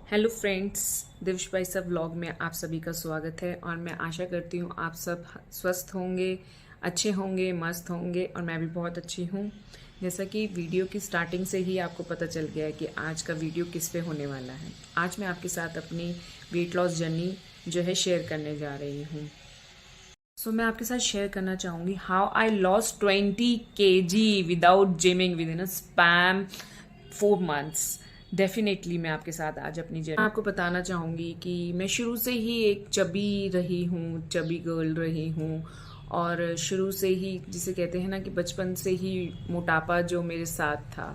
Hello friends, दिव्श भाई सब vlog में आप सभी का स्वागत है। और मैं आशा करती हूँ आप सब स्वस्थ होंगे, अच्छे होंगे, मस्त होंगे और मैं भी बहुत अच्छी हूँ। जैसा कि वीडियो की स्टार्टिंग से ही आपको पता चल गया है कि आज का वीडियो किस पे होने वाला है। आज मैं आपके साथ अपनी वेट लॉस जर्नी जो है शेयर करने जा रही हूँ। मैं आपके साथ शेयर करना चाहूँगी how I lost 20 kg without gymming with in a spam 4 months। Definitely मैं आपके साथ आज अपनी जर्नी आपको बताना चाहूँगी कि मैं शुरू से ही एक चबी रही हूँ, चबी गर्ल रही हूँ। और शुरू से ही जिसे कहते हैं ना कि बचपन से ही मोटापा जो मेरे साथ था।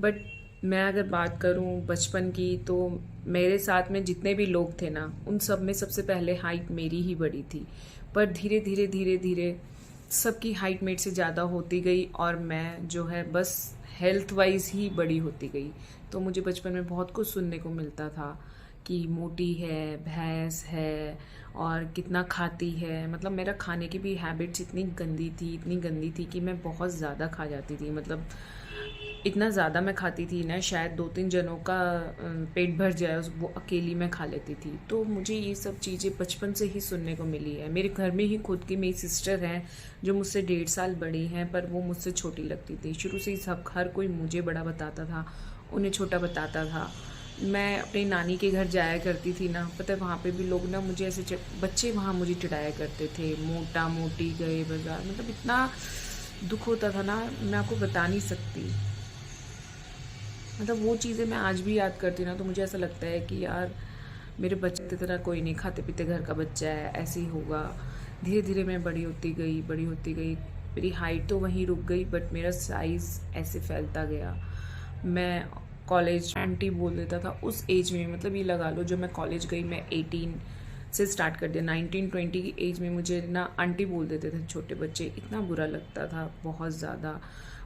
बट मैं अगर बात करूं बचपन की तो मेरे साथ में जितने भी लोग थे ना उन सब में सबसे पहले हाइट मेरी ही बड़ी थी। पर धीरे धीरे धीरे धीरे सबकी हाइट मेरे से ज़्यादा होती गई और मैं जो है बस हेल्थ वाइज ही बड़ी होती गई। तो मुझे बचपन में बहुत कुछ सुनने को मिलता था कि मोटी है, भैंस है और कितना खाती है। मतलब मेरा खाने की भी हैबिट्स इतनी गंदी थी कि मैं बहुत ज़्यादा खा जाती थी। मतलब इतना ज़्यादा मैं खाती थी ना, शायद 2-3 जनों का पेट भर जाए वो अकेली मैं खा लेती थी। तो मुझे ये सब चीज़ें बचपन से ही सुनने को मिली है। मेरे घर में ही खुद की मेरी सिस्टर हैं जो मुझसे 1.5 साल बड़ी हैं, पर वो मुझसे छोटी लगती थी। शुरू से ही सब हर कोई मुझे बड़ा बताता था, उन्हें छोटा बताता था। मैं अपनी नानी के घर जाया करती थी ना, पता है वहाँ पे भी लोग ना मुझे ऐसे बच्चे वहाँ मुझे चिढ़ाया करते थे, मोटा मोटी गए बाजार। मतलब इतना दुख होता था ना, मैं आपको बता नहीं सकती। मतलब वो चीज़ें मैं आज भी याद करती ना तो मुझे ऐसा लगता है कि यार मेरे बच्चे की तरह कोई नहीं, खाते पीते घर का बच्चा है, ऐसे ही होगा। धीरे धीरे मैं बड़ी होती गई, बड़ी होती गई। मेरी हाइट तो वहीं रुक गई बट मेरा साइज़ ऐसे फैलता गया। मैं कॉलेज आंटी बोल देता था उस एज में। मतलब ये लगा लो जब मैं कॉलेज गई, मैं 18 से स्टार्ट कर दिया, 19-20 की एज में मुझे ना आंटी बोल देते थे छोटे बच्चे। इतना बुरा लगता था, बहुत ज़्यादा।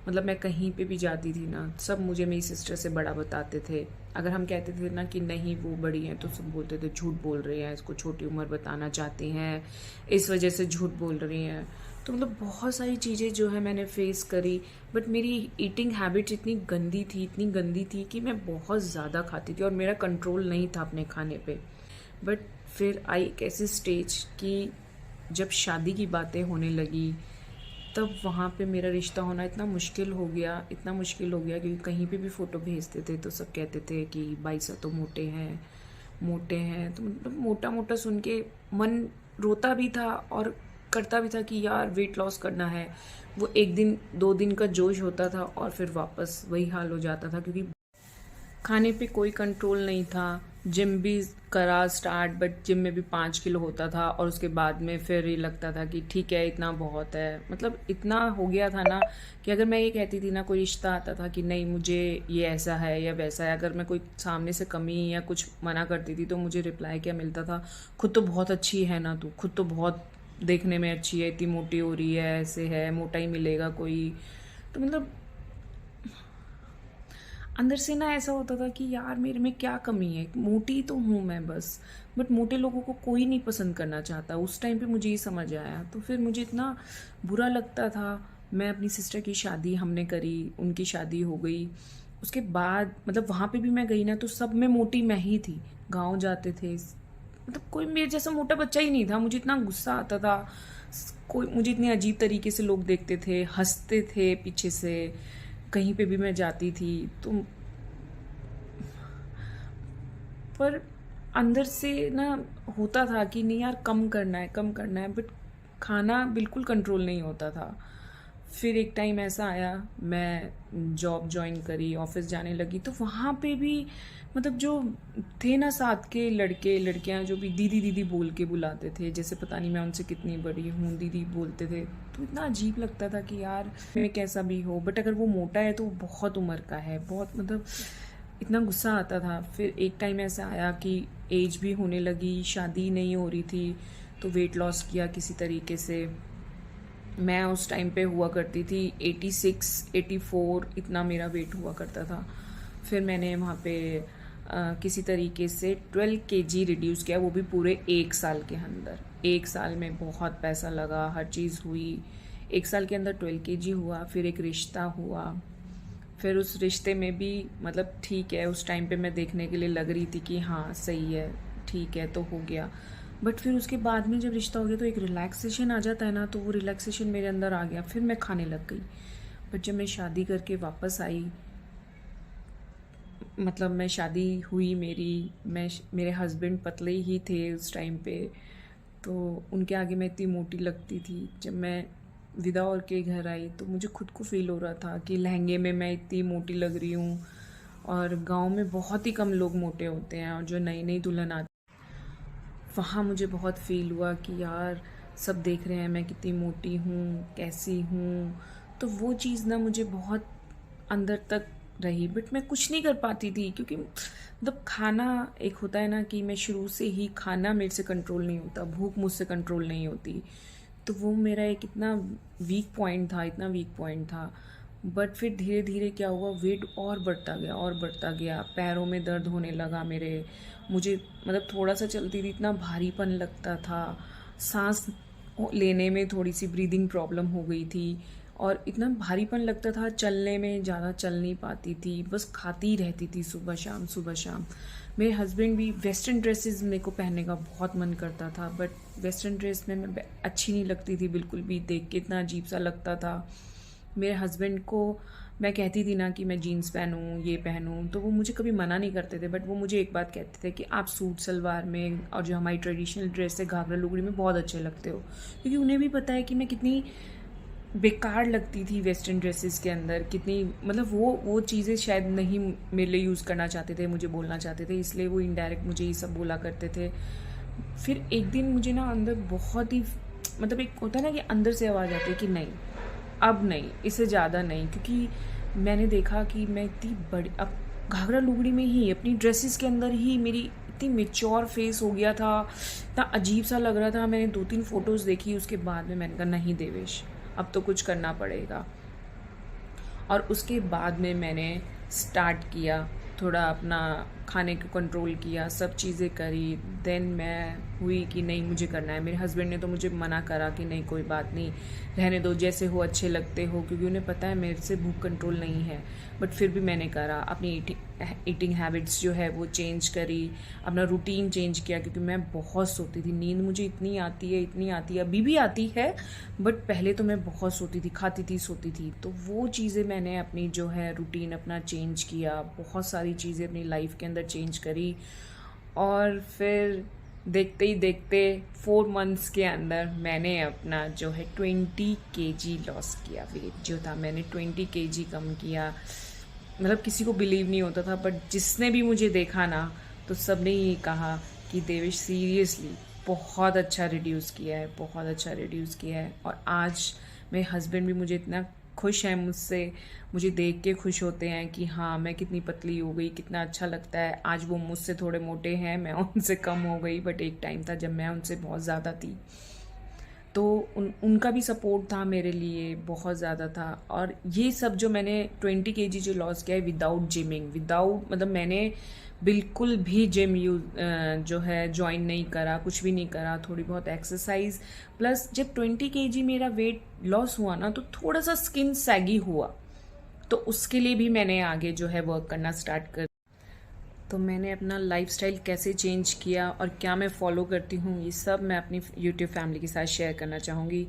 मतलब मैं कहीं पे भी जाती थी ना सब मुझे मेरी सिस्टर से बड़ा बताते थे। अगर हम कहते थे ना कि नहीं वो बड़ी हैं तो सब बोलते थे झूठ बोल रही हैं, इसको छोटी उम्र बताना चाहती हैं, इस वजह से झूठ बोल रही हैं। तो मतलब बहुत सारी चीज़ें जो है मैंने फेस करी। बट मेरी ईटिंग हैबिट्स इतनी गंदी थी कि मैं बहुत ज़्यादा खाती थी और मेरा कंट्रोल नहीं था अपने खाने पे। बट फिर आई एक ऐसी स्टेज कि जब शादी की बातें होने लगी तब वहाँ पे मेरा रिश्ता होना इतना मुश्किल हो गया, इतना मुश्किल हो गया क्योंकि कहीं पे भी फ़ोटो भेजते थे तो सब कहते थे कि भाई साहब तो मोटे हैं, मोटे हैं। तो मतलब मोटा मोटा सुन के मन रोता भी था और करता भी था कि यार वेट लॉस करना है। वो 1 दिन 2 दिन का जोश होता था और फिर वापस वही हाल हो जाता था क्योंकि खाने पे कोई कंट्रोल नहीं था। जिम भी करा स्टार्ट बट जिम में भी 5 किलो होता था और उसके बाद में फिर ये लगता था कि ठीक है इतना बहुत है। मतलब इतना हो गया था ना कि अगर मैं ये कहती थी ना, कोई रिश्ता आता था कि नहीं मुझे ये ऐसा है या वैसा है, अगर मैं कोई सामने से कमी या कुछ मना करती थी तो मुझे रिप्लाई क्या मिलता था, खुद तो बहुत अच्छी है ना तू, खुद तो बहुत देखने में अच्छी है, इतनी मोटी हो रही है, ऐसे है, मोटा ही मिलेगा कोई। तो मतलब अंदर से ना ऐसा होता था कि यार मेरे में क्या कमी है, मोटी तो हूँ मैं बस। बट मोटे लोगों को कोई नहीं पसंद करना चाहता। उस टाइम पे मुझे ये समझ आया तो फिर मुझे इतना बुरा लगता था। मैं अपनी सिस्टर की शादी हमने करी, उनकी शादी हो गई। उसके बाद मतलब वहाँ पे भी मैं गई ना तो सब में मोटी मैं ही थी। गाँव जाते थे, मतलब कोई मेरे जैसा मोटा बच्चा ही नहीं था। मुझे इतना गुस्सा आता था, कोई मुझे इतने अजीब तरीके से लोग देखते थे, हंसते थे पीछे से। कहीं पे भी मैं जाती थी तो पर अंदर से ना होता था कि नहीं यार कम करना है, कम करना है। बट खाना बिल्कुल कंट्रोल नहीं होता था। फिर एक टाइम ऐसा आया, मैं जॉब ज्वाइन करी, ऑफिस जाने लगी तो वहाँ पे भी मतलब जो थे ना साथ के लड़के लड़कियाँ जो भी दीदी दीदी बोल के बुलाते थे, जैसे पता नहीं मैं उनसे कितनी बड़ी हूँ, दीदी बोलते थे। तो इतना अजीब लगता था कि यार मैं कैसा भी हो बट अगर वो मोटा है तो वो बहुत उम्र का है, बहुत मतलब इतना गुस्सा आता था। फिर एक टाइम ऐसा आया कि एज भी होने लगी, शादी नहीं हो रही थी तो वेट लॉस किया किसी तरीके से। मैं उस टाइम पे हुआ करती थी 86-84, इतना मेरा वेट हुआ करता था। फिर मैंने वहाँ पे किसी तरीके से 12 kg रिड्यूस किया, वो भी पूरे 1 साल के अंदर। 1 साल में बहुत पैसा लगा, हर चीज़ हुई। 1 साल के अंदर 12 kg हुआ। फिर एक रिश्ता हुआ, फिर उस रिश्ते में भी मतलब ठीक है, उस टाइम पे मैं देखने के लिए लग रही थी कि हाँ सही है, ठीक है, तो हो गया। बट फिर उसके बाद में जब रिश्ता हो गया तो एक रिलैक्सेशन आ जाता है ना, तो वो रिलैक्सेशन मेरे अंदर आ गया, फिर मैं खाने लग गई। बट जब मैं शादी करके वापस आई, मतलब मैं शादी हुई मेरे हस्बैंड पतले ही थे उस टाइम पे, तो उनके आगे मैं इतनी मोटी लगती थी। जब मैं विदा होकर के घर आई तो मुझे खुद को फील हो रहा था कि लहंगे में मैं इतनी मोटी लग रही हूँ। और गांव में बहुत ही कम लोग मोटे होते हैं, और जो नई नई दुल्हन आती, वहाँ मुझे बहुत फील हुआ कि यार सब देख रहे हैं मैं कितनी मोटी हूँ, कैसी हूँ। तो वो चीज़ ना मुझे बहुत अंदर तक रही, बट मैं कुछ नहीं कर पाती थी, क्योंकि मतलब खाना एक होता है ना कि मैं शुरू से ही खाना मेरे से कंट्रोल नहीं होता, भूख मुझसे कंट्रोल नहीं होती। तो वो मेरा एक इतना वीक पॉइंट था, इतना वीक पॉइंट था। बट फिर धीरे धीरे क्या हुआ, वेट और बढ़ता गया और बढ़ता गया, पैरों में दर्द होने लगा मेरे। मुझे मतलब थोड़ा सा चलती थी इतना भारीपन लगता था, सांस लेने में थोड़ी सी ब्रीदिंग प्रॉब्लम हो गई थी, और इतना भारीपन लगता था, चलने में ज़्यादा चल नहीं पाती थी, बस खाती ही रहती थी सुबह शाम सुबह शाम। मेरे हस्बैंड भी, वेस्टर्न ड्रेसेस मेरे को पहनने का बहुत मन करता था, बट वेस्टर्न ड्रेस में मैं अच्छी नहीं लगती थी बिल्कुल भी, देख के इतना अजीब सा लगता था। मेरे हस्बैंड को मैं कहती थी ना कि मैं जीन्स पहनूं, ये पहनूं, तो वो मुझे कभी मना नहीं करते थे, बट वो मुझे एक बात कहते थे कि आप सूट सलवार में और जो हमारी ट्रेडिशनल ड्रेस है घाघरा लुगड़ी में बहुत अच्छे लगते हो। क्योंकि उन्हें भी पता है कि मैं कितनी बेकार लगती थी वेस्टर्न ड्रेसेस के अंदर, कितनी मतलब वो चीज़ें शायद नहीं मेरे लिए यूज़ करना चाहते थे, मुझे बोलना चाहते थे, इसलिए वो इनडायरेक्ट मुझे ये सब बोला करते थे। फिर एक दिन मुझे ना अंदर बहुत ही मतलब एक होता है ना कि अंदर से आवाज़ आती है कि नहीं, अब नहीं, इससे ज़्यादा नहीं। क्योंकि मैंने देखा कि मैं इतनी बड़ी, अब घाघरा लुगड़ी में ही अपनी ड्रेसेस के अंदर ही मेरी इतनी मेच्योर फेस हो गया था, इतना अजीब सा लग रहा था। मैंने 2-3 फोटोज़ देखी, उसके बाद में मैंने कहा नहीं देवेश, अब तो कुछ करना पड़ेगा। और उसके बाद में मैंने स्टार्ट किया, थोड़ा अपना खाने को कंट्रोल किया, सब चीज़ें करी। देन मैं हुई कि नहीं मुझे करना है। मेरे हस्बैंड ने तो मुझे मना करा कि नहीं कोई बात नहीं, रहने दो, जैसे हो अच्छे लगते हो, क्योंकि उन्हें पता है मेरे से भूख कंट्रोल नहीं है। बट फिर भी मैंने करा, अपनी ईटिंग हैबिट्स जो है वो चेंज करी, अपना रूटीन चेंज किया, क्योंकि मैं बहुत सोती थी। नींद मुझे इतनी आती है, इतनी आती है, अभी भी आती है, बट पहले तो मैं बहुत सोती थी, खाती थी, सोती थी। तो वो चीज़ें मैंने अपनी जो है रूटीन अपना चेंज किया, बहुत सारी चीज़ें अपनी लाइफ के अंदर चेंज करी। और फिर देखते ही देखते 4 मंथ्स के अंदर मैंने अपना जो है 20 kg लॉस किया। वेट जो था मैंने 20 kg कम किया। मतलब किसी को बिलीव नहीं होता था, बट जिसने भी मुझे देखा ना तो सब ने ये कहा कि देवेश सीरियसली बहुत अच्छा रिड्यूस किया है, बहुत अच्छा रिड्यूस किया है। और आज मेरे हस्बैंड भी मुझे इतना खुश हैं मुझसे, मुझे देख के खुश होते हैं कि हाँ मैं कितनी पतली हो गई, कितना अच्छा लगता है। आज वो मुझसे थोड़े मोटे हैं, मैं उनसे कम हो गई, बट एक टाइम था जब मैं उनसे बहुत ज़्यादा थी। तो उनका भी सपोर्ट था मेरे लिए, बहुत ज़्यादा था। और ये सब जो मैंने 20 kg जो लॉस किया है विदाउट जिमिंग, विदाउट मतलब मैंने बिल्कुल भी जिम जो है ज्वाइन नहीं करा, कुछ भी नहीं करा, थोड़ी बहुत एक्सरसाइज। प्लस जब 20 kg मेरा वेट लॉस हुआ ना तो थोड़ा सा स्किन सैगी हुआ, तो उसके लिए भी मैंने आगे जो है वर्क करना स्टार्ट कर। तो मैंने अपना लाइफस्टाइल कैसे चेंज किया और क्या मैं फॉलो करती हूँ, ये सब मैं अपनी यूट्यूब फैमिली के साथ शेयर करना चाहूँगी।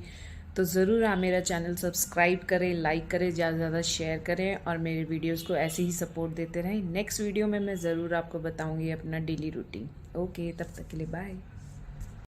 तो ज़रूर आप मेरा चैनल सब्सक्राइब करें, लाइक करें, ज़्यादा से ज़्यादा शेयर करें, और मेरे वीडियोस को ऐसे ही सपोर्ट देते रहें। नेक्स्ट वीडियो में मैं ज़रूर आपको बताऊँगी अपना डेली रूटीन। ओके, तब तक के लिए बाय।